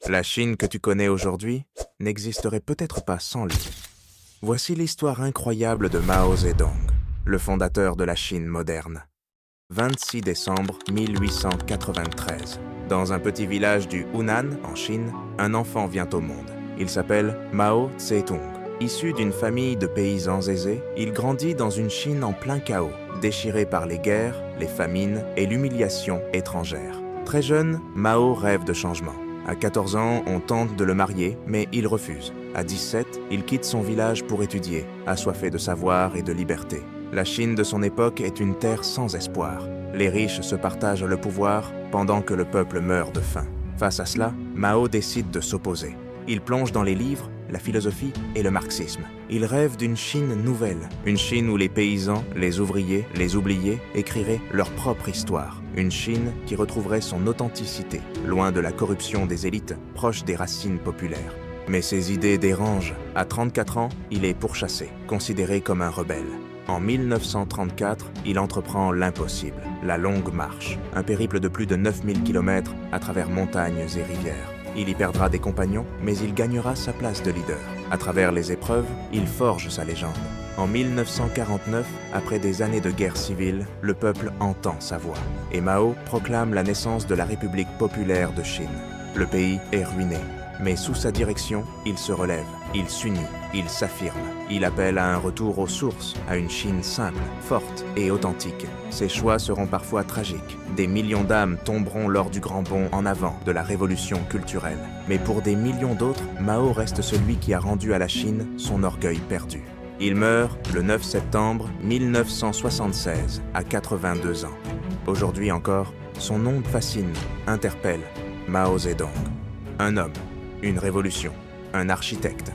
La Chine que tu connais aujourd'hui n'existerait peut-être pas sans lui. Voici l'histoire incroyable de Mao Zedong, le fondateur de la Chine moderne. 26 décembre 1893. Dans un petit village du Hunan, en Chine, un enfant vient au monde. Il s'appelle Mao Zedong. Issu d'une famille de paysans aisés, il grandit dans une Chine en plein chaos, déchirée par les guerres, les famines et l'humiliation étrangère. Très jeune, Mao rêve de changement. À 14 ans, on tente de le marier, mais il refuse. À 17, il quitte son village pour étudier, assoiffé de savoir et de liberté. La Chine de son époque est une terre sans espoir. Les riches se partagent le pouvoir pendant que le peuple meurt de faim. Face à cela, Mao décide de s'opposer. Il plonge dans les livres, la philosophie et le marxisme. Il rêve d'une Chine nouvelle, une Chine où les paysans, les ouvriers, les oubliés écriraient leur propre histoire. Une Chine qui retrouverait son authenticité, loin de la corruption des élites, proche des racines populaires. Mais ses idées dérangent. À 34 ans, il est pourchassé, considéré comme un rebelle. En 1934, il entreprend l'impossible, la longue marche, un périple de plus de 9000 km à travers montagnes et rivières. Il y perdra des compagnons, mais il gagnera sa place de leader. À travers les épreuves, il forge sa légende. En 1949, après des années de guerre civile, le peuple entend sa voix. Et Mao proclame la naissance de la République populaire de Chine. Le pays est ruiné, mais sous sa direction, il se relève, il s'unit, il s'affirme. Il appelle à un retour aux sources, à une Chine simple, forte et authentique. Ses choix seront parfois tragiques. Des millions d'âmes tomberont lors du grand bond en avant de la révolution culturelle. Mais pour des millions d'autres, Mao reste celui qui a rendu à la Chine son orgueil perdu. Il meurt le 9 septembre 1976, à 82 ans. Aujourd'hui encore, son nom fascine, interpelle. Mao Zedong. Un homme, une révolution, un architecte.